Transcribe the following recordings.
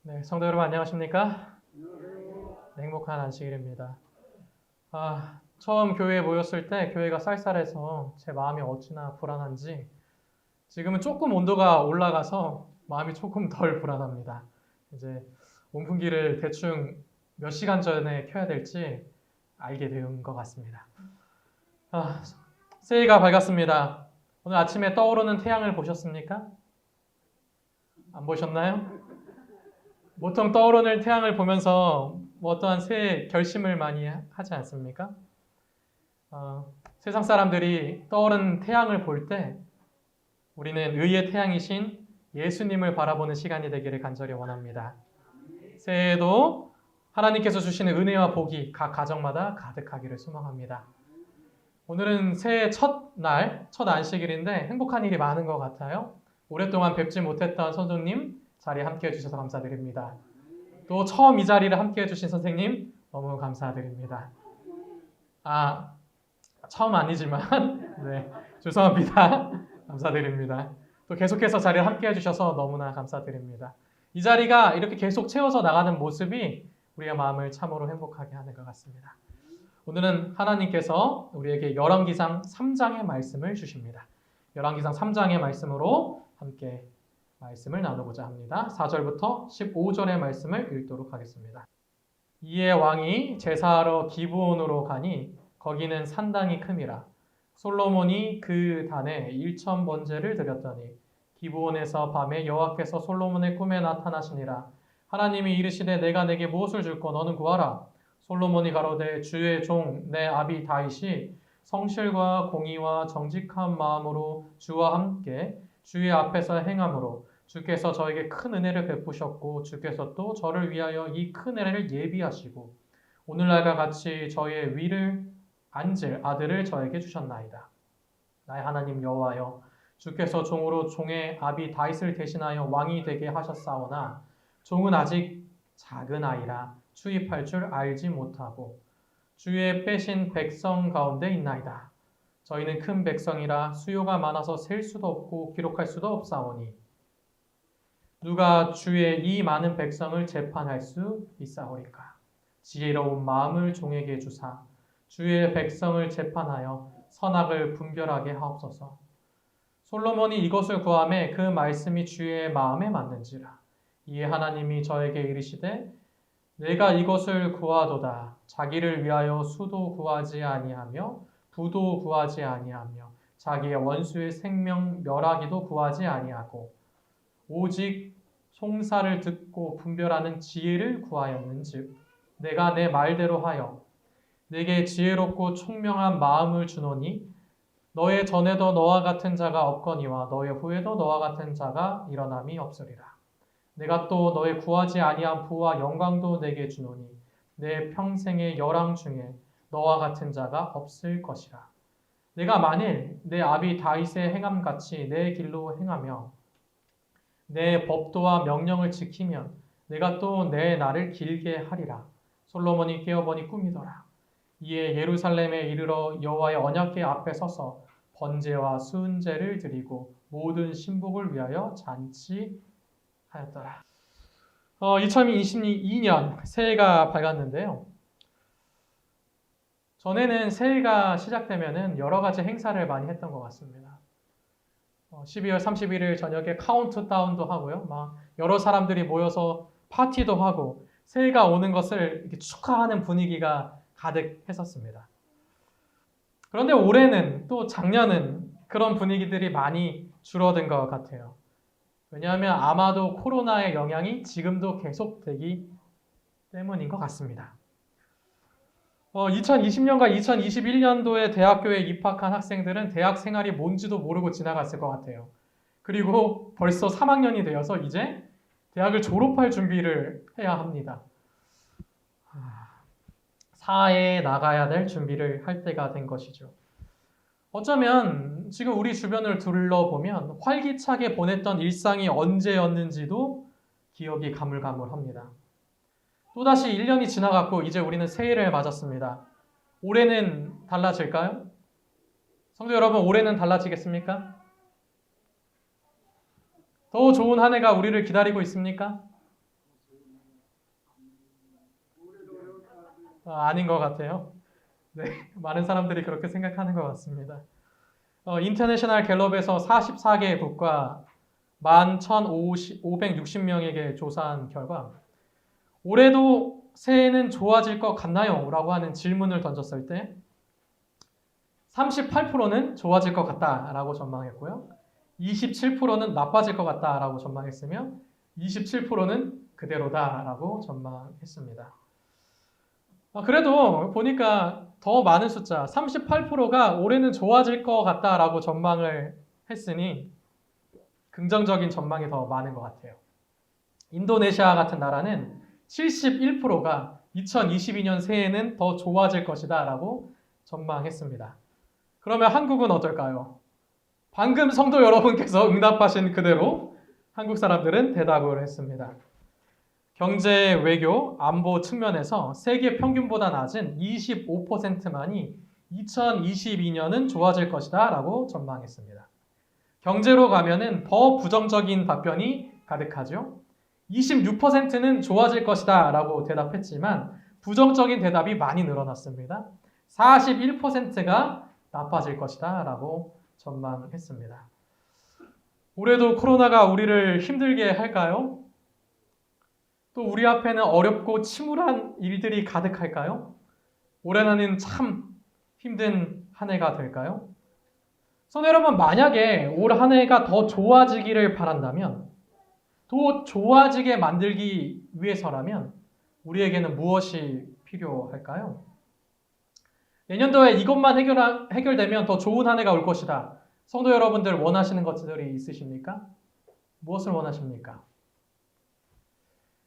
네, 성도 여러분 안녕하십니까? 네, 행복한 안식일입니다. 처음 교회에 모였을 때 교회가 쌀쌀해서 제 마음이 어찌나 불안한지 지금은 조금 온도가 올라가서 마음이 조금 덜 불안합니다. 이제 온풍기를 대충 몇 시간 전에 켜야 될지 알게 된 것 같습니다. 새해가 밝았습니다. 오늘 아침에 떠오르는 태양을 보셨습니까? 안 보셨나요? 보통 떠오르는 태양을 보면서 어떠한 새해 결심을 많이 하지 않습니까? 세상 사람들이 떠오른 태양을 볼 때 우리는 의의 태양이신 예수님을 바라보는 시간이 되기를 간절히 원합니다. 새해에도 하나님께서 주시는 은혜와 복이 각 가정마다 가득하기를 소망합니다. 오늘은 새해 첫 날, 첫 안식일인데 행복한 일이 많은 것 같아요. 오랫동안 뵙지 못했던 선생님 자리에 함께 해주셔서 감사드립니다. 또 처음 이 자리를 함께 해주신 선생님 너무 감사드립니다. 처음 아니지만 네, 죄송합니다. 감사드립니다. 또 계속해서 자리를 함께 해주셔서 너무나 감사드립니다. 이 자리가 이렇게 계속 채워서 나가는 모습이 우리의 마음을 참으로 행복하게 하는 것 같습니다. 오늘은 하나님께서 우리에게 열왕기상 3장의 말씀을 주십니다. 열왕기상 3장의 말씀으로 함께 말씀을 나누고자 합니다. 4절부터 15절의 말씀을 읽도록 하겠습니다. 이에 왕이 제사하러 기브온으로 가니 거기는 산당이 큼이라. 솔로몬이 그 단에 1,000번제를 드렸더니 기브온에서 밤에 여호와께서 솔로몬의 꿈에 나타나시니라. 하나님이 이르시되 내가 내게 무엇을 줄꼬 너는 구하라. 솔로몬이 가로되 주의 종 내 아비 다윗이 성실과 공의와 정직한 마음으로 주와 함께 주의 앞에서 행함으로 주께서 저에게 큰 은혜를 베푸셨고 주께서 또 저를 위하여 이 큰 은혜를 예비하시고 오늘날과 같이 저의 위를 앉을 아들을 저에게 주셨나이다. 나의 하나님 여호와여 주께서 종으로 종의 아비 다윗을 대신하여 왕이 되게 하셨사오나 종은 아직 작은 아이라 추입할 줄 알지 못하고 주의 빼신 백성 가운데 있나이다. 저희는 큰 백성이라 수요가 많아서 셀 수도 없고 기록할 수도 없사오니 누가 주의 이 많은 백성을 재판할 수 있사오리까? 지혜로운 마음을 종에게 주사 주의 백성을 재판하여 선악을 분별하게 하옵소서. 솔로몬이 이것을 구하매 그 말씀이 주의 마음에 맞는지라. 이에 하나님이 저에게 이르시되 내가 이것을 구하도다. 자기를 위하여 수도 구하지 아니하며 부도 구하지 아니하며 자기의 원수의 생명 멸하기도 구하지 아니하고 오직 송사를 듣고 분별하는 지혜를 구하였는즉 내가 내 말대로 하여 내게 지혜롭고 총명한 마음을 주노니 너의 전에도 너와 같은 자가 없거니와 너의 후에도 너와 같은 자가 일어남이 없으리라. 내가 또 너의 구하지 아니한 부와 영광도 내게 주노니 내 평생의 열왕 중에 너와 같은 자가 없을 것이라. 내가 만일 내 아비 다윗의 행함같이 내 길로 행하며 내 법도와 명령을 지키면 내가 또 내 날을 길게 하리라. 솔로몬이 깨어보니 꿈이더라. 이에 예루살렘에 이르러 여호와의 언약궤 앞에 서서 번제와 수은제를 드리고 모든 신복을 위하여 잔치하였더라. 2022년 새해가 밝았는데요. 전에는 새해가 시작되면은 여러 가지 행사를 많이 했던 것 같습니다. 12월 31일 저녁에 카운트다운도 하고요. 막 여러 사람들이 모여서 파티도 하고 새해가 오는 것을 이렇게 축하하는 분위기가 가득했었습니다. 그런데 올해는 또 작년은 그런 분위기들이 많이 줄어든 것 같아요. 왜냐하면 아마도 코로나의 영향이 지금도 계속되기 때문인 것 같습니다. 2020년과 2021년도에 대학교에 입학한 학생들은 대학 생활이 뭔지도 모르고 지나갔을 것 같아요. 그리고 벌써 3학년이 되어서 이제 대학을 졸업할 준비를 해야 합니다. 사회에 나가야 될 준비를 할 때가 된 것이죠. 어쩌면 지금 우리 주변을 둘러보면 활기차게 보냈던 일상이 언제였는지도 기억이 가물가물합니다. 또다시 1년이 지나갔고 이제 우리는 새해를 맞았습니다. 올해는 달라질까요? 성도 여러분, 올해는 달라지겠습니까? 더 좋은 한 해가 우리를 기다리고 있습니까? 아닌 것 같아요. 네, 많은 사람들이 그렇게 생각하는 것 같습니다. 인터내셔널 갤럽에서 44개 국가 11,560명에게 조사한 결과 올해도 새해는 좋아질 것 같나요? 라고 하는 질문을 던졌을 때 38%는 좋아질 것 같다라고 전망했고요. 27%는 나빠질 것 같다라고 전망했으며 27%는 그대로다라고 전망했습니다. 그래도 보니까 더 많은 숫자 38%가 올해는 좋아질 것 같다라고 전망을 했으니 긍정적인 전망이 더 많은 것 같아요. 인도네시아 같은 나라는 71%가 2022년 새해는 더 좋아질 것이다 라고 전망했습니다. 그러면 한국은 어떨까요? 방금 성도 여러분께서 응답하신 그대로 한국 사람들은 대답을 했습니다. 경제, 외교, 안보 측면에서 세계 평균보다 낮은 25%만이 2022년은 좋아질 것이다 라고 전망했습니다. 경제로 가면은 더 부정적인 답변이 가득하죠. 26%는 좋아질 것이다 라고 대답했지만 부정적인 대답이 많이 늘어났습니다. 41%가 나빠질 것이다 라고 전망했습니다. 올해도 코로나가 우리를 힘들게 할까요? 또 우리 앞에는 어렵고 침울한 일들이 가득할까요? 올해는 참 힘든 한 해가 될까요? 성도 여러분, 만약에 올 한 해가 더 좋아지기를 바란다면, 더 좋아지게 만들기 위해서라면 우리에게는 무엇이 필요할까요? 내년도에 이것만 해결되면 더 좋은 한 해가 올 것이다. 성도 여러분들 원하시는 것들이 있으십니까? 무엇을 원하십니까?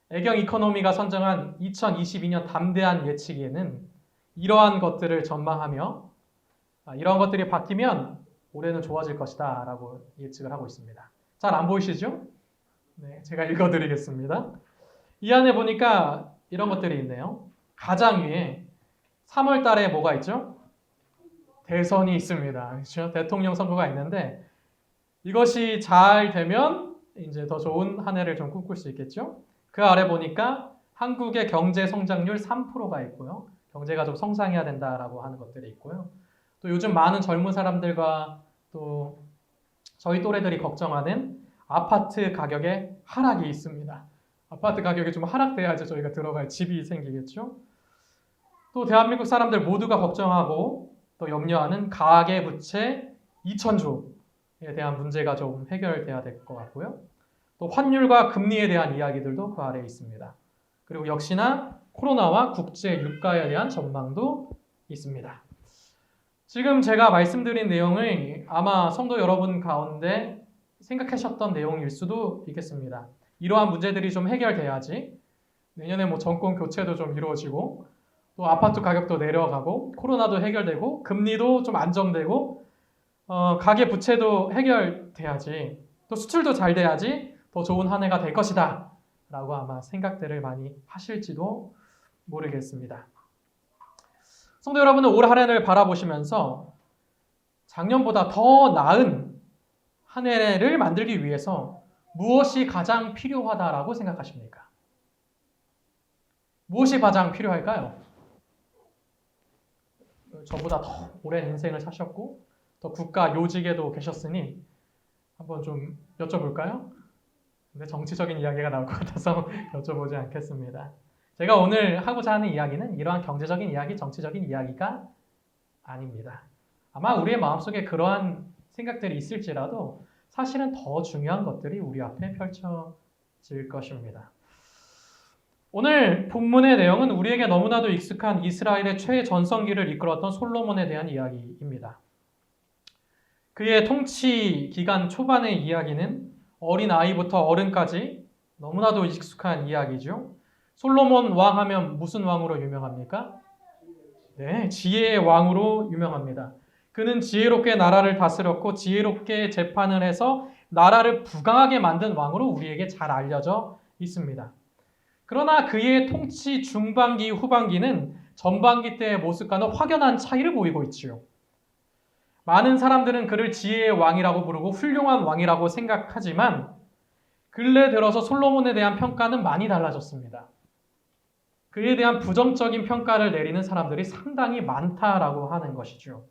애경 이코노미가 선정한 2022년 담대한 예측에는 이러한 것들을 전망하며 이러한 것들이 바뀌면 올해는 좋아질 것이다 라고 예측을 하고 있습니다. 잘 안 보이시죠? 네, 제가 읽어드리겠습니다. 이 안에 보니까 이런 것들이 있네요. 가장 위에 3월 달에 뭐가 있죠? 대선이 있습니다. 그렇죠? 대통령 선거가 있는데 이것이 잘 되면 이제 더 좋은 한 해를 좀 꿈꿀 수 있겠죠? 그 아래 보니까 한국의 경제 성장률 3%가 있고요. 경제가 좀 성장해야 된다라고 하는 것들이 있고요. 또 요즘 많은 젊은 사람들과 또 저희 또래들이 걱정하는 아파트 가격의 하락이 있습니다. 아파트 가격이 좀 하락돼야지 저희가 들어갈 집이 생기겠죠. 또 대한민국 사람들 모두가 걱정하고 또 염려하는 가계부채 2,000조에 대한 문제가 좀 해결돼야 될 것 같고요. 또 환율과 금리에 대한 이야기들도 그 아래에 있습니다. 그리고 역시나 코로나와 국제 유가에 대한 전망도 있습니다. 지금 제가 말씀드린 내용을 아마 성도 여러분 가운데 생각하셨던 내용일 수도 있겠습니다. 이러한 문제들이 좀 해결돼야지 내년에 뭐 정권 교체도 좀 이루어지고 또 아파트 가격도 내려가고 코로나도 해결되고 금리도 좀 안정되고 가계 부채도 해결돼야지 또 수출도 잘 돼야지 더 좋은 한 해가 될 것이다 라고 아마 생각들을 많이 하실지도 모르겠습니다. 성도 여러분은 올 한 해를 바라보시면서 작년보다 더 나은 한 해를 만들기 위해서 무엇이 가장 필요하다라고 생각하십니까? 무엇이 가장 필요할까요? 저보다 더 오랜 인생을 사셨고 또 국가 요직에도 계셨으니 한번 좀 여쭤볼까요? 근데 정치적인 이야기가 나올 것 같아서 여쭤보지 않겠습니다. 제가 오늘 하고자 하는 이야기는 이러한 경제적인 이야기, 정치적인 이야기가 아닙니다. 아마 우리의 마음속에 그러한 생각들이 있을지라도 사실은 더 중요한 것들이 우리 앞에 펼쳐질 것입니다. 오늘 본문의 내용은 우리에게 너무나도 익숙한 이스라엘의 최전성기를 이끌었던 솔로몬에 대한 이야기입니다. 그의 통치 기간 초반의 이야기는 어린 아이부터 어른까지 너무나도 익숙한 이야기죠. 솔로몬 왕 하면 무슨 왕으로 유명합니까? 네, 지혜의 왕으로 유명합니다. 그는 지혜롭게 나라를 다스렸고 지혜롭게 재판을 해서 나라를 부강하게 만든 왕으로 우리에게 잘 알려져 있습니다. 그러나 그의 통치 중반기, 후반기는 전반기 때의 모습과는 확연한 차이를 보이고 있지요. 많은 사람들은 그를 지혜의 왕이라고 부르고 훌륭한 왕이라고 생각하지만 근래 들어서 솔로몬에 대한 평가는 많이 달라졌습니다. 그에 대한 부정적인 평가를 내리는 사람들이 상당히 많다라고 하는 것이죠.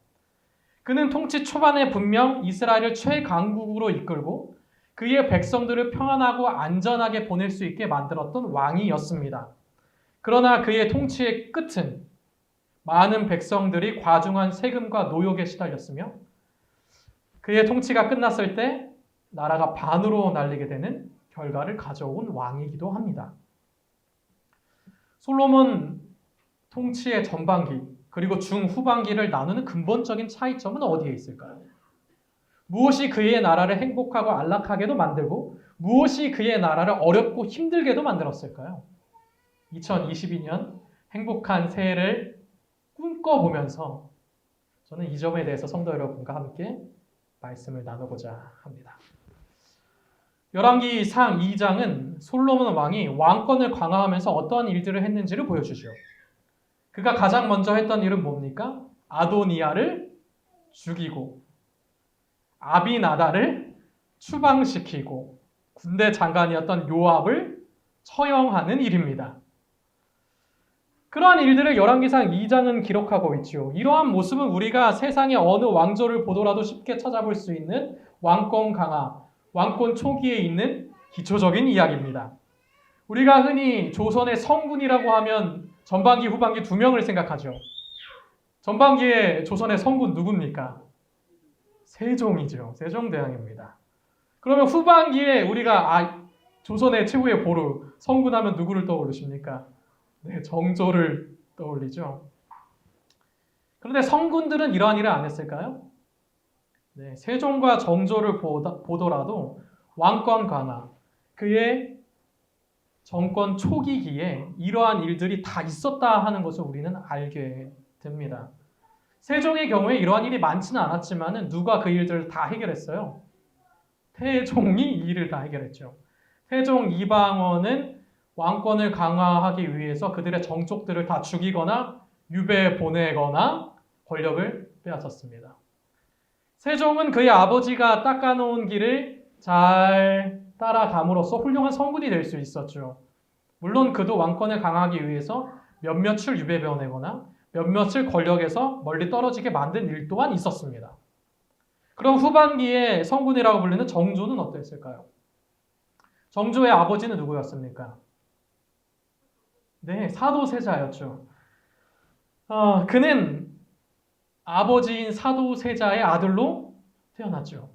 그는 통치 초반에 분명 이스라엘을 최강국으로 이끌고 그의 백성들을 평안하고 안전하게 보낼 수 있게 만들었던 왕이었습니다. 그러나 그의 통치의 끝은 많은 백성들이 과중한 세금과 노역에 시달렸으며 그의 통치가 끝났을 때 나라가 반으로 날리게 되는 결과를 가져온 왕이기도 합니다. 솔로몬 통치의 전반기 그리고 중후반기를 나누는 근본적인 차이점은 어디에 있을까요? 무엇이 그의 나라를 행복하고 안락하게도 만들고 무엇이 그의 나라를 어렵고 힘들게도 만들었을까요? 2022년 행복한 새해를 꿈꿔보면서 저는 이 점에 대해서 성도 여러분과 함께 말씀을 나누고자 합니다. 열왕기상 2장은 솔로몬 왕이 왕권을 강화하면서 어떠한 일들을 했는지를 보여주죠. 그가 가장 먼저 했던 일은 뭡니까? 아도니아를 죽이고 아비나다를 추방시키고 군대 장관이었던 요압을 처형하는 일입니다. 그러한 일들을 열왕기상 2장은 기록하고 있죠. 이러한 모습은 우리가 세상의 어느 왕조를 보더라도 쉽게 찾아볼 수 있는 왕권 강화, 왕권 초기에 있는 기초적인 이야기입니다. 우리가 흔히 조선의 성군이라고 하면 전반기, 후반기 두 명을 생각하죠. 전반기에 조선의 성군 누굽니까? 세종이죠. 세종대왕입니다. 그러면 후반기에 우리가 조선의 최후의 보루, 성군하면 누구를 떠오르십니까? 네, 정조를 떠올리죠. 그런데 성군들은 이러한 일을 안 했을까요? 네, 세종과 정조를 보더라도 왕권 강화, 그의 정권 초기기에 이러한 일들이 다 있었다 하는 것을 우리는 알게 됩니다. 세종의 경우에 이러한 일이 많지는 않았지만 누가 그 일들을 다 해결했어요? 태종이 이 일을 다 해결했죠. 태종 이방원은 왕권을 강화하기 위해서 그들의 정족들을 다 죽이거나 유배 보내거나 권력을 빼앗았습니다. 세종은 그의 아버지가 닦아놓은 길을 잘 따라감으로써 훌륭한 성군이 될 수 있었죠. 물론 그도 왕권을 강화하기 위해서 몇몇을 유배 보내거나 몇몇을 권력에서 멀리 떨어지게 만든 일 또한 있었습니다. 그럼 후반기에 성군이라고 불리는 정조는 어땠을까요? 정조의 아버지는 누구였습니까? 네, 사도세자였죠. 그는 아버지인 사도세자의 아들로 태어났죠.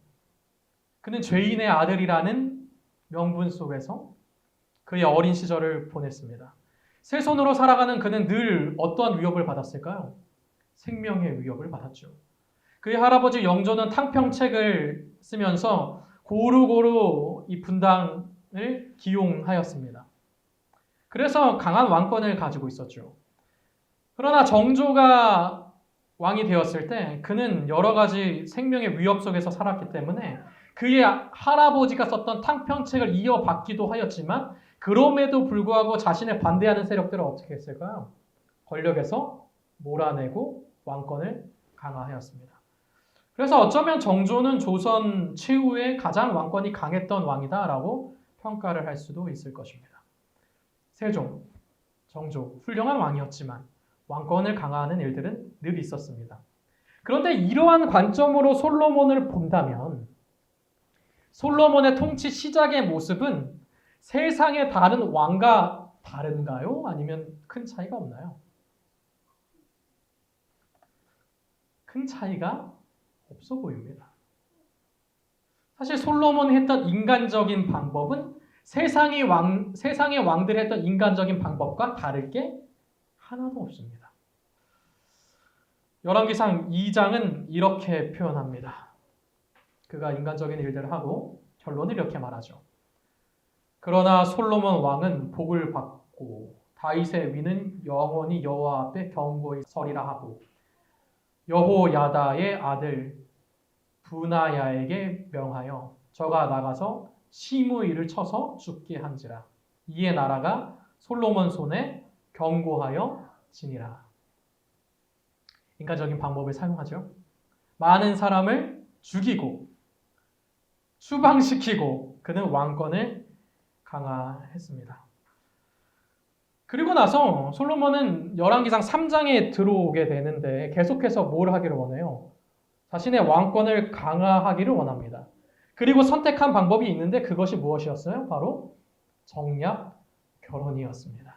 그는 죄인의 아들이라는 명분 속에서 그의 어린 시절을 보냈습니다. 새 손으로 살아가는 그는 늘 어떠한 위협을 받았을까요? 생명의 위협을 받았죠. 그의 할아버지 영조는 탕평책을 쓰면서 고루고루 이 분당을 기용하였습니다. 그래서 강한 왕권을 가지고 있었죠. 그러나 정조가 왕이 되었을 때 그는 여러 가지 생명의 위협 속에서 살았기 때문에 그의 할아버지가 썼던 탕평책을 이어받기도 하였지만 그럼에도 불구하고 자신을 반대하는 세력들은 어떻게 했을까요? 권력에서 몰아내고 왕권을 강화하였습니다. 그래서 어쩌면 정조는 조선 최후의 가장 왕권이 강했던 왕이다라고 평가를 할 수도 있을 것입니다. 세종, 정조, 훌륭한 왕이었지만 왕권을 강화하는 일들은 늘 있었습니다. 그런데 이러한 관점으로 솔로몬을 본다면 솔로몬의 통치 시작의 모습은 세상의 다른 왕과 다른가요? 아니면 큰 차이가 없나요? 큰 차이가 없어 보입니다. 사실 솔로몬이 했던 인간적인 방법은 세상의 왕들이 했던 인간적인 방법과 다를 게 하나도 없습니다. 열왕기상 2장은 이렇게 표현합니다. 그가 인간적인 일들을 하고 결론을 이렇게 말하죠. 그러나 솔로몬 왕은 복을 받고 다윗의 위는 영원히 여호와 앞에 경고히 서리라 하고 여호야다의 아들 브나야에게 명하여 저가 나가서 시므이를 쳐서 죽게 한지라. 이에 나라가 솔로몬 손에 경고하여 지니라. 인간적인 방법을 사용하죠. 많은 사람을 죽이고 추방시키고 그는 왕권을 강화했습니다. 그리고 나서 솔로몬은 열왕기상 3장에 들어오게 되는데 계속해서 뭘 하기를 원해요? 자신의 왕권을 강화하기를 원합니다. 그리고 선택한 방법이 있는데 그것이 무엇이었어요? 바로 정략 결혼이었습니다.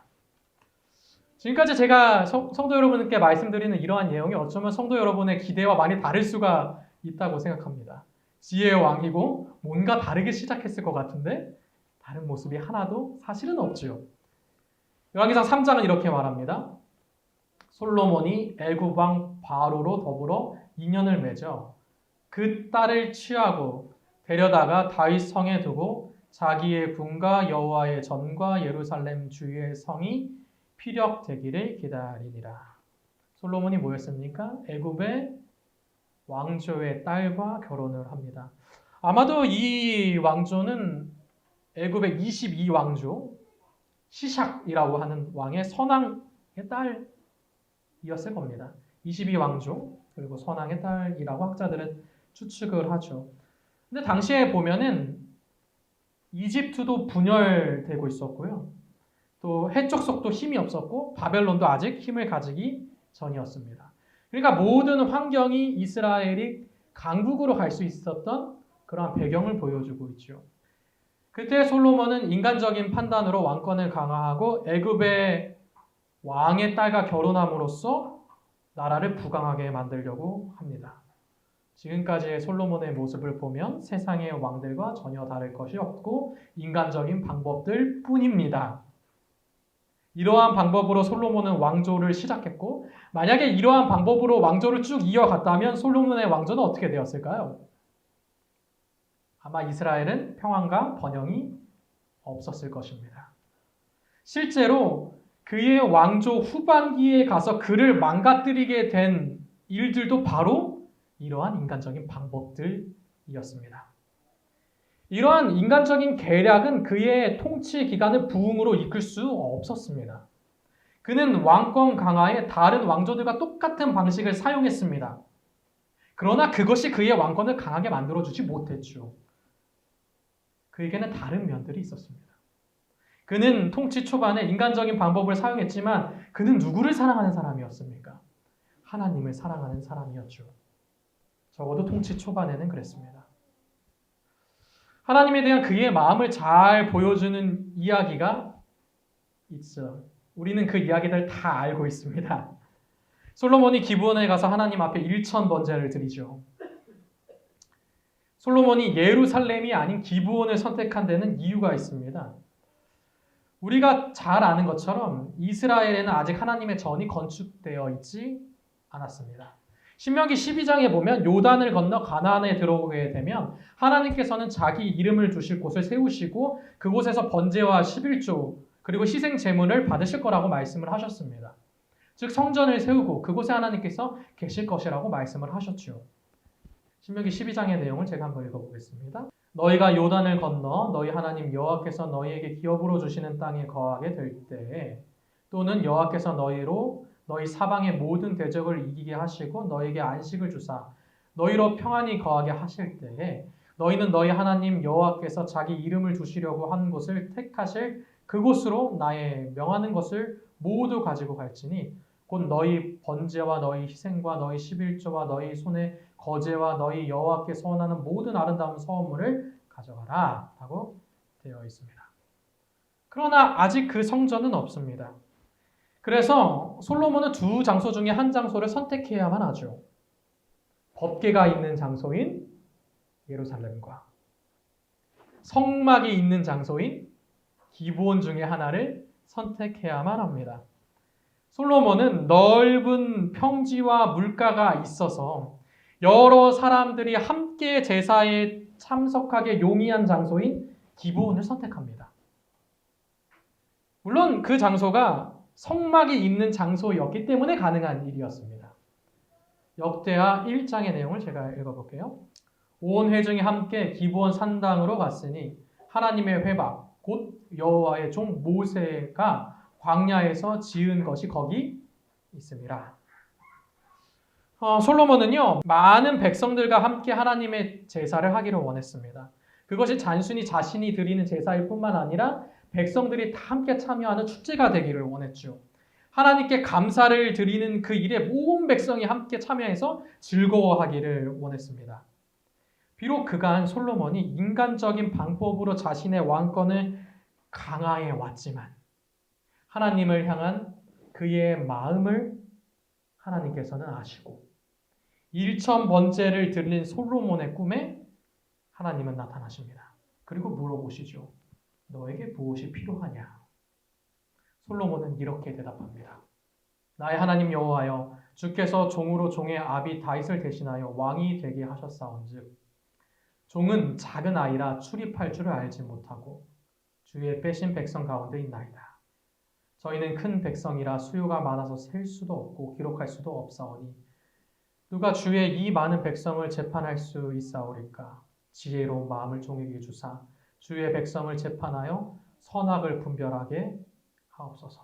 지금까지 제가 성도 여러분께 말씀드리는 이러한 내용이 어쩌면 성도 여러분의 기대와 많이 다를 수가 있다고 생각합니다. 지혜의 왕이고 뭔가 다르게 시작했을 것 같은데 다른 모습이 하나도 사실은 없죠. 열왕기상 3장은 이렇게 말합니다. 솔로몬이 애굽 왕 바로로 더불어 인연을 맺어 그 딸을 취하고 데려다가 다윗 성에 두고 자기의 궁과 여호와의 전과 예루살렘 주의 성이 피력되기를 기다리니라. 솔로몬이 뭐였습니까? 애굽의 왕조의 딸과 결혼을 합니다. 아마도 이 왕조는 애굽의 22왕조 시샥이라고 하는 왕의 선왕의 딸이었을 겁니다. 22왕조 그리고 선왕의 딸이라고 학자들은 추측을 하죠. 근데 당시에 보면은 이집트도 분열되고 있었고요. 또 해적 속도 힘이 없었고 바벨론도 아직 힘을 가지기 전이었습니다. 그러니까 모든 환경이 이스라엘이 강국으로 갈 수 있었던 그러한 배경을 보여주고 있죠. 그때 솔로몬은 인간적인 판단으로 왕권을 강화하고 애굽의 왕의 딸과 결혼함으로써 나라를 부강하게 만들려고 합니다. 지금까지의 솔로몬의 모습을 보면 세상의 왕들과 전혀 다를 것이 없고 인간적인 방법들 뿐입니다. 이러한 방법으로 솔로몬은 왕조를 시작했고 만약에 이러한 방법으로 왕조를 쭉 이어갔다면 솔로몬의 왕조는 어떻게 되었을까요? 아마 이스라엘은 평안과 번영이 없었을 것입니다. 실제로 그의 왕조 후반기에 가서 그를 망가뜨리게 된 일들도 바로 이러한 인간적인 방법들이었습니다. 이러한 인간적인 계략은 그의 통치 기간을 부흥으로 이끌 수 없었습니다. 그는 왕권 강화에 다른 왕조들과 똑같은 방식을 사용했습니다. 그러나 그것이 그의 왕권을 강하게 만들어주지 못했죠. 그에게는 다른 면들이 있었습니다. 그는 통치 초반에 인간적인 방법을 사용했지만 그는 누구를 사랑하는 사람이었습니까? 하나님을 사랑하는 사람이었죠. 적어도 통치 초반에는 그랬습니다. 하나님에 대한 그의 마음을 잘 보여주는 이야기가 있죠. 우리는 그 이야기들 다 알고 있습니다. 솔로몬이 기브온에 가서 하나님 앞에 1000번제를 드리죠. 솔로몬이 예루살렘이 아닌 기브온을 선택한 데는 이유가 있습니다. 우리가 잘 아는 것처럼 이스라엘에는 아직 하나님의 전이 건축되어 있지 않았습니다. 신명기 12장에 보면 요단을 건너 가나안에 들어오게 되면 하나님께서는 자기 이름을 두실 곳을 세우시고 그곳에서 번제와 11조 그리고 희생 제물을 받으실 거라고 말씀을 하셨습니다. 즉 성전을 세우고 그곳에 하나님께서 계실 것이라고 말씀을 하셨죠. 신명기 12장의 내용을 제가 한번 읽어보겠습니다. 너희가 요단을 건너 너희 하나님 여호와께서 너희에게 기업으로 주시는 땅에 거하게 될 때에 또는 여호와께서 너희 사방의 모든 대적을 이기게 하시고 너희에게 안식을 주사 너희로 평안히 거하게 하실 때에 너희는 너희 하나님 여호와께서 자기 이름을 두시려고 한 곳을 택하실 그곳으로 나의 명하는 것을 모두 가지고 갈지니 곧 너희 번제와 너희 희생과 너희 11조와 너희 손의 거제와 너희 여호와께 서원하는 모든 아름다운 서원물을 가져가라 라고 되어 있습니다. 그러나 아직 그 성전은 없습니다. 그래서 솔로몬은 두 장소 중에 한 장소를 선택해야만 하죠. 법궤가 있는 장소인 예루살렘과 성막이 있는 장소인 기브온 중에 하나를 선택해야만 합니다. 솔로몬은 넓은 평지와 물가가 있어서 여러 사람들이 함께 제사에 참석하기 용이한 장소인 기브온을 선택합니다. 물론 그 장소가 성막이 있는 장소였기 때문에 가능한 일이었습니다. 역대하 1장의 내용을 제가 읽어볼게요. 온 회중이 함께 기브온 산당으로 갔으니 하나님의 회막 곧 여호와의 종 모세가 광야에서 지은 것이 거기 있습니다. 솔로몬은요 많은 백성들과 함께 하나님의 제사를 하기를 원했습니다. 그것이 단순히 자신이 드리는 제사일 뿐만 아니라 백성들이 다 함께 참여하는 축제가 되기를 원했죠. 하나님께 감사를 드리는 그 일에 모든 백성이 함께 참여해서 즐거워하기를 원했습니다. 비록 그간 솔로몬이 인간적인 방법으로 자신의 왕권을 강화해 왔지만 하나님을 향한 그의 마음을 하나님께서는 아시고 일천번제를 드린 솔로몬의 꿈에 하나님은 나타나십니다. 그리고 물어보시죠. 너에게 무엇이 필요하냐? 솔로몬은 이렇게 대답합니다. 나의 하나님 여호와여, 주께서 종으로 종의 아비 다윗을 대신하여 왕이 되게 하셨사온즉 종은 작은 아이라 출입할 줄을 알지 못하고 주의 빼신 백성 가운데 있나이다. 저희는 큰 백성이라 수요가 많아서 셀 수도 없고 기록할 수도 없사오니 누가 주의 이 많은 백성을 재판할 수 있사오리까? 지혜로운 마음을 종에게 주사 주의 백성을 재판하여 선악을 분별하게 하옵소서.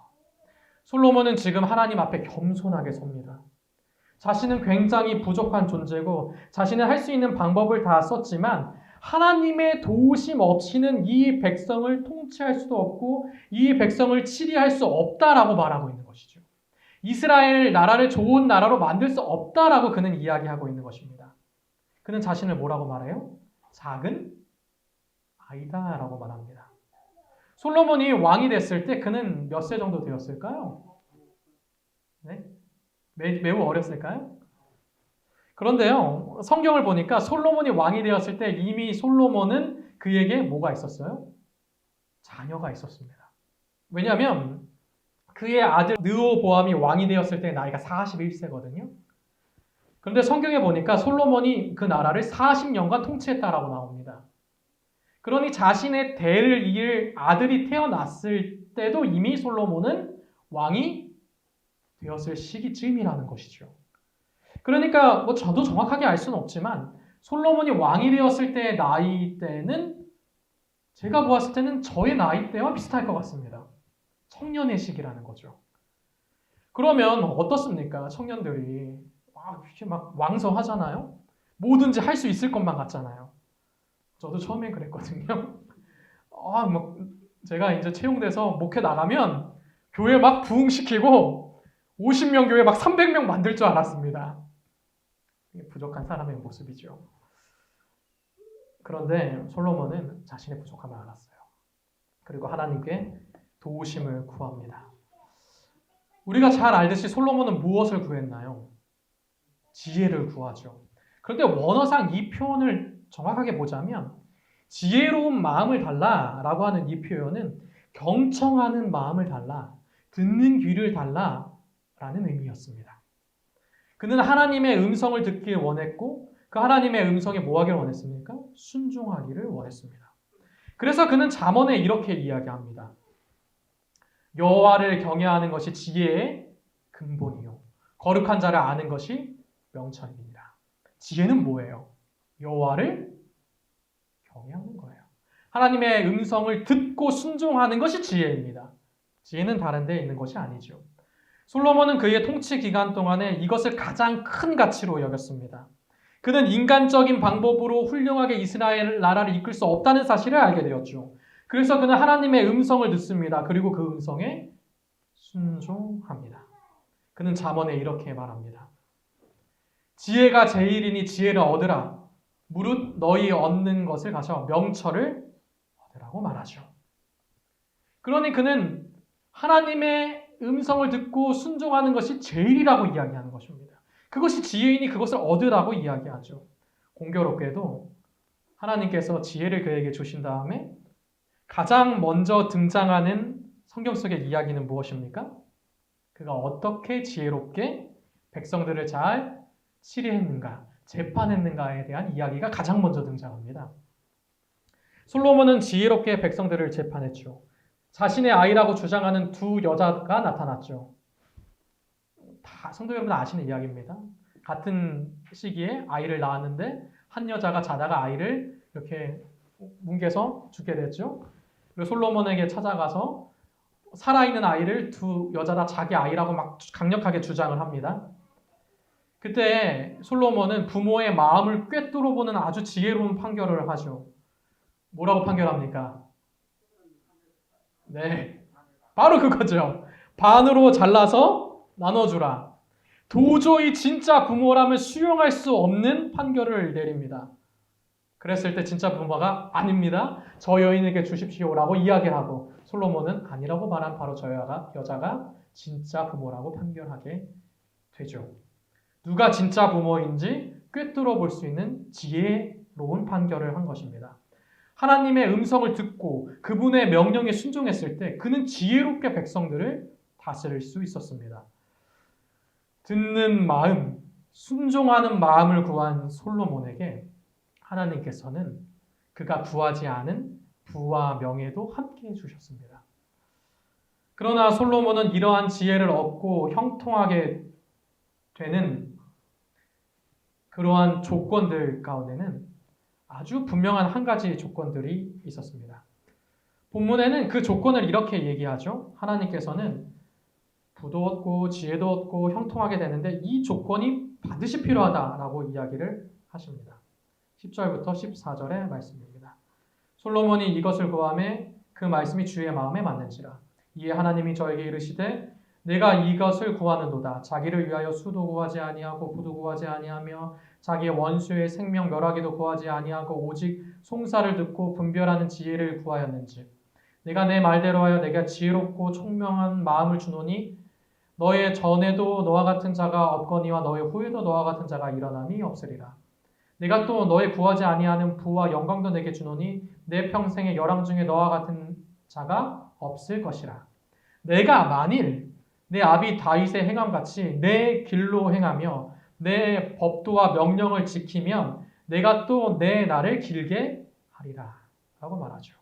솔로몬은 지금 하나님 앞에 겸손하게 섭니다. 자신은 굉장히 부족한 존재고 자신은 할 수 있는 방법을 다 썼지만 하나님의 도우심 없이는 이 백성을 통치할 수도 없고 이 백성을 치리할 수 없다라고 말하고 있는 것이죠. 이스라엘 나라를 좋은 나라로 만들 수 없다라고 그는 이야기하고 있는 것입니다. 그는 자신을 뭐라고 말해요? 작은 아이다라고 말합니다. 솔로몬이 왕이 됐을 때 그는 몇 세 정도 되었을까요? 네? 매우 어렸을까요? 그런데요, 성경을 보니까 솔로몬이 왕이 되었을 때 이미 솔로몬은 그에게 뭐가 있었어요? 자녀가 있었습니다. 왜냐하면 그의 아들 르호보암이 왕이 되었을 때 나이가 41세거든요. 그런데 성경에 보니까 솔로몬이 그 나라를 40년간 통치했다라고 나옵니다. 그러니 자신의 대를 이을 아들이 태어났을 때도 이미 솔로몬은 왕이 되었을 시기쯤이라는 것이죠. 그러니까 저도 정확하게 알 수는 없지만 솔로몬이 왕이 되었을 때의 나이대는 제가 보았을 때는 저의 나이대와 비슷할 것 같습니다. 청년의 시기라는 거죠. 그러면 어떻습니까? 청년들이 이렇게 막 왕성하잖아요. 뭐든지 할 수 있을 것만 같잖아요. 저도 처음엔 그랬거든요. 제가 이제 채용돼서 목회 나가면 교회 막 부흥시키고 50명 교회 막 300명 만들 줄 알았습니다. 부족한 사람의 모습이죠. 그런데 솔로몬은 자신의 부족함을 알았어요. 그리고 하나님께 도우심을 구합니다. 우리가 잘 알듯이 솔로몬은 무엇을 구했나요? 지혜를 구하죠. 그런데 원어상 이 표현을 정확하게 보자면 지혜로운 마음을 달라라고 하는 이 표현은 경청하는 마음을 달라, 듣는 귀를 달라라는 의미였습니다. 그는 하나님의 음성을 듣길 원했고 그 하나님의 음성에 뭐 하기를 원했습니까? 순종하기를 원했습니다. 그래서 그는 잠언에 이렇게 이야기합니다. 여호와를 경외하는 것이 지혜의 근본이요 거룩한 자를 아는 것이 명철입니다. 지혜는 뭐예요? 여호와를 경외하는 거예요. 하나님의 음성을 듣고 순종하는 것이 지혜입니다. 지혜는 다른 데 있는 것이 아니죠. 솔로몬은 그의 통치 기간 동안에 이것을 가장 큰 가치로 여겼습니다. 그는 인간적인 방법으로 훌륭하게 이스라엘 나라를 이끌 수 없다는 사실을 알게 되었죠. 그래서 그는 하나님의 음성을 듣습니다. 그리고 그 음성에 순종합니다. 그는 잠언에 이렇게 말합니다. 지혜가 제일이니 지혜를 얻으라. 무릇 너희 얻는 것을 가져 명철을 얻으라고 말하죠. 그러니 그는 하나님의 음성을 듣고 순종하는 것이 제일이라고 이야기하는 것입니다. 그것이 지혜이니 그것을 얻으라고 이야기하죠. 공교롭게도 하나님께서 지혜를 그에게 주신 다음에 가장 먼저 등장하는 성경 속의 이야기는 무엇입니까? 그가 어떻게 지혜롭게 백성들을 잘 치리했는가, 재판했는가에 대한 이야기가 가장 먼저 등장합니다. 솔로몬은 지혜롭게 백성들을 재판했죠. 자신의 아이라고 주장하는 두 여자가 나타났죠. 다 성도 여러분 아시는 이야기입니다. 같은 시기에 아이를 낳았는데 한 여자가 자다가 아이를 이렇게 뭉개서 죽게 됐죠. 그리고 솔로몬에게 찾아가서 살아있는 아이를 두 여자 다 자기 아이라고 막 강력하게 주장을 합니다. 그때 솔로몬은 부모의 마음을 꿰뚫어 보는 아주 지혜로운 판결을 하죠. 뭐라고 판결합니까? 네, 바로 그거죠. 반으로 잘라서 나눠주라. 도저히 진짜 부모라면 수용할 수 없는 판결을 내립니다. 그랬을 때 진짜 부모가 아닙니다. 저 여인에게 주십시오라고 이야기하고 솔로몬은 아니라고 말한 바로 저 여자가 진짜 부모라고 판결하게 되죠. 누가 진짜 부모인지 꿰뚫어 볼 수 있는 지혜로운 판결을 한 것입니다. 하나님의 음성을 듣고 그분의 명령에 순종했을 때 그는 지혜롭게 백성들을 다스릴 수 있었습니다. 듣는 마음, 순종하는 마음을 구한 솔로몬에게 하나님께서는 그가 구하지 않은 부와 명예도 함께 해주셨습니다. 그러나 솔로몬은 이러한 지혜를 얻고 형통하게 되는 그러한 조건들 가운데는 아주 분명한 한 가지 조건들이 있었습니다. 본문에는 그 조건을 이렇게 얘기하죠. 하나님께서는 부도 얻고 지혜도 얻고 형통하게 되는데 이 조건이 반드시 필요하다라고 이야기를 하십니다. 10절부터 14절의 말씀입니다. 솔로몬이 이것을 구하매 그 말씀이 주의 마음에 맞는지라. 이에 하나님이 저에게 이르시되 내가 이것을 구하는도다. 자기를 위하여 수도 구하지 아니하고 부도 구하지 아니하며 자기의 원수의 생명 멸하기도 구하지 아니하고 오직 송사를 듣고 분별하는 지혜를 구하였는지. 내가 내 말대로 하여 내가 지혜롭고 총명한 마음을 주노니 너의 전에도 너와 같은 자가 없거니와 너의 후에도 너와 같은 자가 일어남이 없으리라. 내가 또 너의 구하지 아니하는 부와 영광도 내게 주노니 내 평생의 열왕 중에 너와 같은 자가 없을 것이라. 내가 만일 내 아비 다윗의 행함같이 내 길로 행하며 내 법도와 명령을 지키면 내가 또 내 날을 길게 하리라 라고 말하죠.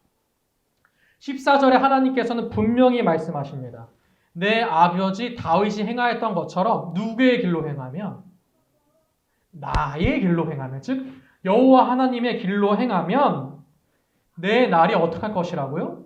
14절에 하나님께서는 분명히 말씀하십니다. 내 아버지 다윗이 행하였던 것처럼 누구의 길로 행하면? 나의 길로 행하면, 즉 여호와 하나님의 길로 행하면 내 날이 어떻게 할 것이라고요?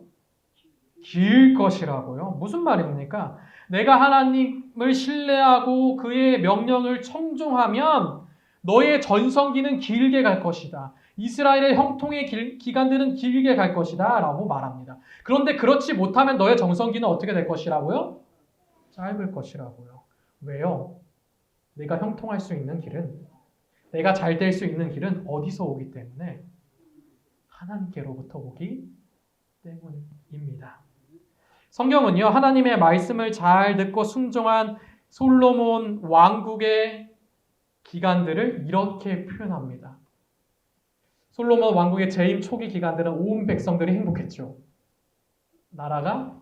길 것이라고요. 무슨 말입니까? 내가 하나님을 신뢰하고 그의 명령을 청종하면 너의 전성기는 길게 갈 것이다. 이스라엘의 형통의 기간들은 길게 갈 것이다 라고 말합니다. 그런데 그렇지 못하면 너의 전성기는 어떻게 될 것이라고요? 짧을 것이라고요. 왜요? 내가 형통할 수 있는 길은, 내가 잘 될 수 있는 길은 어디서 오기 때문에? 하나님께로부터 오기 때문입니다. 성경은요, 하나님의 말씀을 잘 듣고 순종한 솔로몬 왕국의 기간들을 이렇게 표현합니다. 솔로몬 왕국의 재임 초기 기간들은 온 백성들이 행복했죠. 나라가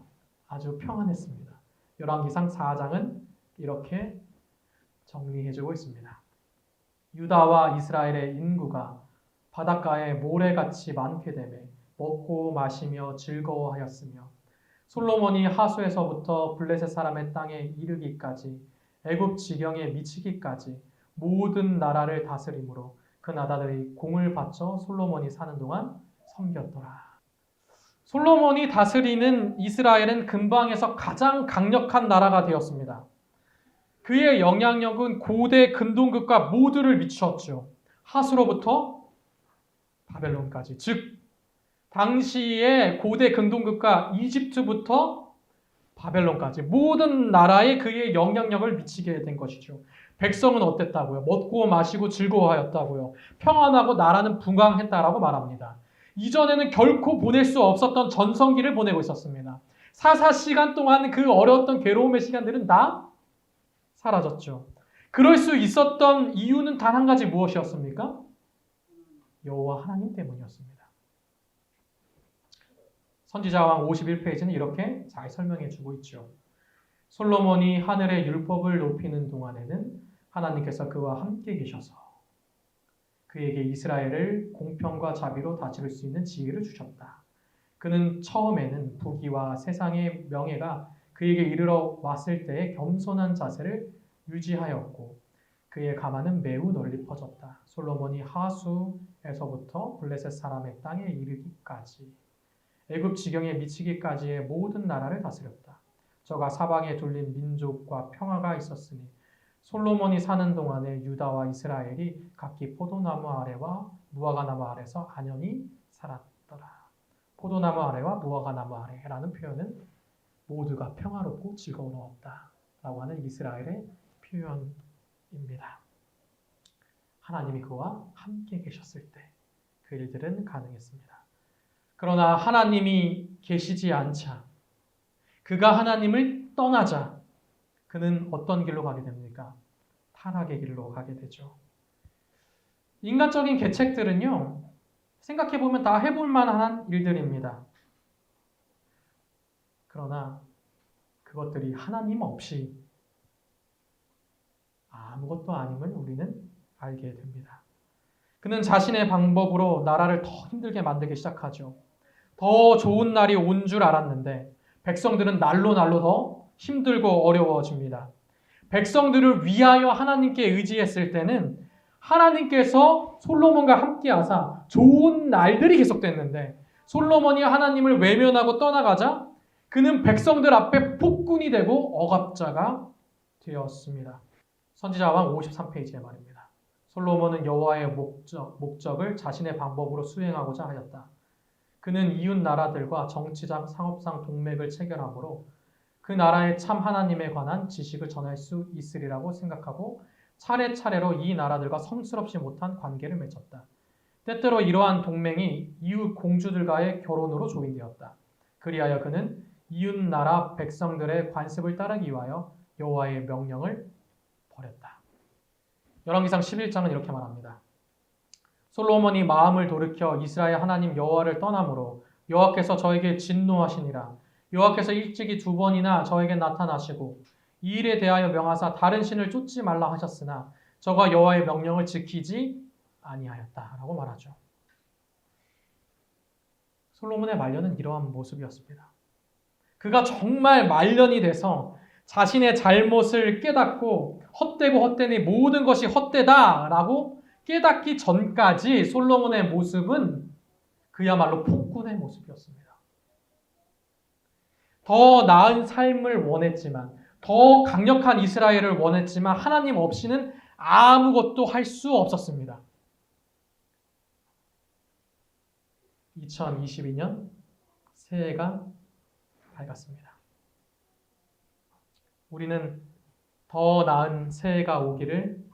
아주 평안했습니다. 열왕기상 4장은 이렇게 정리해주고 있습니다. 유다와 이스라엘의 인구가 바닷가에 모래같이 많게 되매 먹고 마시며 즐거워하였으며 솔로몬이 하수에서부터 블레셋 사람의 땅에 이르기까지 애굽 지경에 미치기까지 모든 나라를 다스림으로 그 나라들이 공을 바쳐 솔로몬이 사는 동안 섬겼더라. 솔로몬이 다스리는 이스라엘은 근방에서 가장 강력한 나라가 되었습니다. 그의 영향력은 고대 근동국가 모두를 미쳤죠. 하수로부터 바벨론까지, 즉 당시의 고대 근동국가 이집트부터 바벨론까지 모든 나라에 그의 영향력을 미치게 된 것이죠. 백성은 어땠다고요? 먹고 마시고 즐거워하였다고요. 평안하고 나라는 풍광했다라고 말합니다. 이전에는 결코 보낼 수 없었던 전성기를 보내고 있었습니다. 사사시간 동안 그 어려웠던 괴로움의 시간들은 다 사라졌죠. 그럴 수 있었던 이유는 단 한 가지 무엇이었습니까? 여호와 하나님 때문이었습니다. 선지자왕 51페이지는 이렇게 잘 설명해 주고 있죠. 솔로몬이 하늘의 율법을 높이는 동안에는 하나님께서 그와 함께 계셔서 그에게 이스라엘을 공평과 자비로 다스릴 수 있는 지혜를 주셨다. 그는 처음에는 부귀와 세상의 명예가 그에게 이르러 왔을 때의 겸손한 자세를 유지하였고 그의 가만은 매우 널리 퍼졌다. 솔로몬이 하수에서부터 블레셋 사람의 땅에 이르기까지 애굽 지경에 미치기까지의 모든 나라를 다스렸다. 저가 사방에 둘린 민족과 평화가 있었으니 솔로몬이 사는 동안에 유다와 이스라엘이 각기 포도나무 아래와 무화과나무 아래서 안연히 살았더라. 포도나무 아래와 무화과나무 아래라는 표현은 모두가 평화롭고 즐거웠다라고 하는 이스라엘의 표현입니다. 하나님이 그와 함께 계셨을 때 그 일들은 가능했습니다. 그러나 하나님이 계시지 않자, 그가 하나님을 떠나자 그는 어떤 길로 가게 됩니까? 타락의 길로 가게 되죠. 인간적인 계책들은요, 생각해보면 다 해볼 만한 일들입니다. 그러나 그것들이 하나님 없이 아무것도 아님을 우리는 알게 됩니다. 그는 자신의 방법으로 나라를 더 힘들게 만들기 시작하죠. 더 좋은 날이 온 줄 알았는데 백성들은 날로 더 힘들고 어려워집니다. 백성들을 위하여 하나님께 의지했을 때는 하나님께서 솔로몬과 함께 하사 좋은 날들이 계속됐는데 솔로몬이 하나님을 외면하고 떠나가자 그는 백성들 앞에 폭군이 되고 억압자가 되었습니다. 선지자왕 53페이지의 말입니다. 솔로몬은 여호와의 목적을 자신의 방법으로 수행하고자 하였다. 그는 이웃 나라들과 정치상, 상업상 동맹을 체결함으로 그 나라의 참 하나님에 관한 지식을 전할 수 있으리라고 생각하고 차례차례로 이 나라들과 성스럽지 못한 관계를 맺었다. 때때로 이러한 동맹이 이웃 공주들과의 결혼으로 조인되었다. 그리하여 그는 이웃 나라 백성들의 관습을 따르기 위하여 여호와의 명령을 버렸다. 열왕기상 11장은 이렇게 말합니다. 솔로몬이 마음을 돌이켜 이스라엘 하나님 여호와를 떠남으로 여호와께서 저에게 진노하시니라. 여호와께서 일찍이 2번이나 저에게 나타나시고 이 일에 대하여 명하사 다른 신을 쫓지 말라 하셨으나 저가 여호와의 명령을 지키지 아니하였다라고 말하죠. 솔로몬의 말년은 이러한 모습이었습니다. 그가 정말 말년이 돼서 자신의 잘못을 깨닫고 헛되고 헛되니 모든 것이 헛되다라고 깨닫기 전까지 솔로몬의 모습은 그야말로 폭군의 모습이었습니다. 더 나은 삶을 원했지만, 더 강력한 이스라엘을 원했지만 하나님 없이는 아무것도 할 수 없었습니다. 2022년 새해가 밝았습니다. 우리는 더 나은 새해가 오기를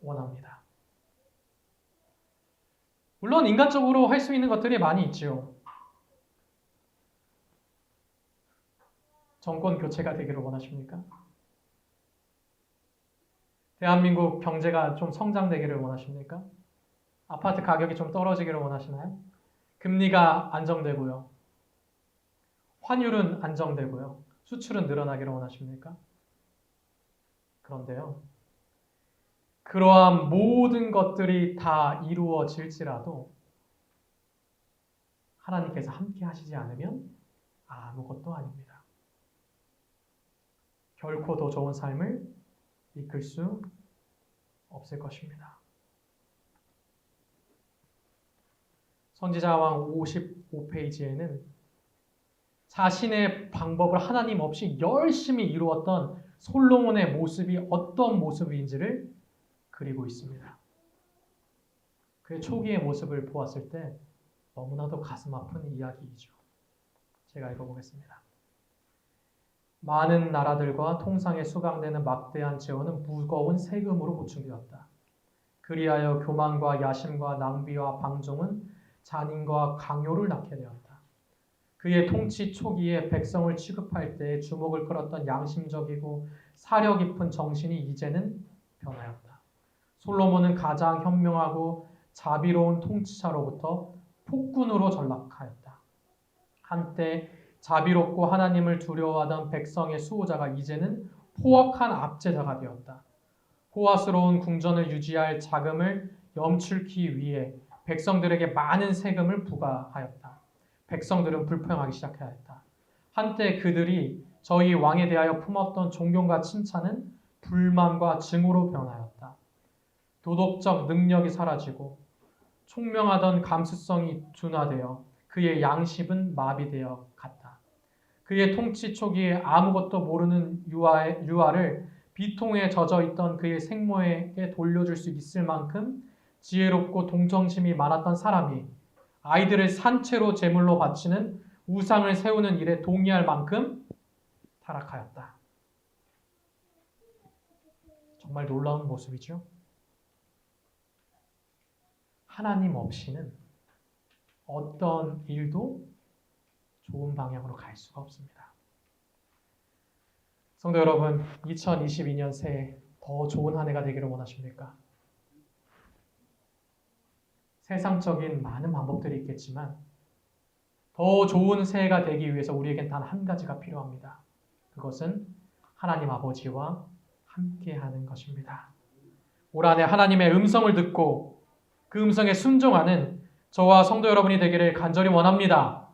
원합니다. 물론 인간적으로 할 수 있는 것들이 많이 있죠. 정권 교체가 되기를 원하십니까? 대한민국 경제가 좀 성장되기를 원하십니까? 아파트 가격이 좀 떨어지기를 원하시나요? 금리가 안정되고요. 환율은 안정되고요. 수출은 늘어나기를 원하십니까? 그런데요. 그러한 모든 것들이 다 이루어질지라도 하나님께서 함께 하시지 않으면 아무것도 아닙니다. 결코 더 좋은 삶을 이끌 수 없을 것입니다. 선지자왕 55페이지에는 자신의 방법을 하나님 없이 열심히 이루었던 솔로몬의 모습이 어떤 모습인지를 그리고 있습니다. 그의 초기의 모습을 보았을 때 너무나도 가슴 아픈 이야기이죠. 제가 읽어보겠습니다. 많은 나라들과 통상에 수강되는 막대한 재원은 무거운 세금으로 보충되었다. 그리하여 교만과 야심과 낭비와 방종은 잔인과 강요를 낳게 되었다. 그의 통치 초기에 백성을 취급할 때 주목을 끌었던 양심적이고 사려 깊은 정신이 이제는 변하였다. 솔로몬은 가장 현명하고 자비로운 통치자로부터 폭군으로 전락하였다. 한때 자비롭고 하나님을 두려워하던 백성의 수호자가 이제는 포악한 압제자가 되었다. 호화스러운 궁전을 유지할 자금을 염출기 위해 백성들에게 많은 세금을 부과하였다. 백성들은 불평하기 시작하였다. 한때 그들이 저희 왕에 대하여 품었던 존경과 칭찬은 불만과 증오로 변하였다. 도덕적 능력이 사라지고 총명하던 감수성이 둔화되어 그의 양심은 마비되어 갔다. 그의 통치 초기에 아무것도 모르는 유아를 비통에 젖어 있던 그의 생모에게 돌려줄 수 있을 만큼 지혜롭고 동정심이 많았던 사람이 아이들을 산채로 제물로 바치는 우상을 세우는 일에 동의할 만큼 타락하였다. 정말 놀라운 모습이죠. 하나님 없이는 어떤 일도 좋은 방향으로 갈 수가 없습니다. 성도 여러분, 2022년 새해 더 좋은 한 해가 되기를 원하십니까? 세상적인 많은 방법들이 있겠지만 더 좋은 새해가 되기 위해서 우리에겐 단 한 가지가 필요합니다. 그것은 하나님 아버지와 함께하는 것입니다. 올 한 해 하나님의 음성을 듣고 그 음성에 순종하는 저와 성도 여러분이 되기를 간절히 원합니다.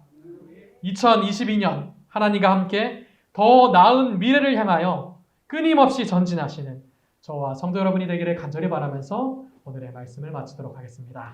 2022년 하나님과 함께 더 나은 미래를 향하여 끊임없이 전진하시는 저와 성도 여러분이 되기를 간절히 바라면서 오늘의 말씀을 마치도록 하겠습니다.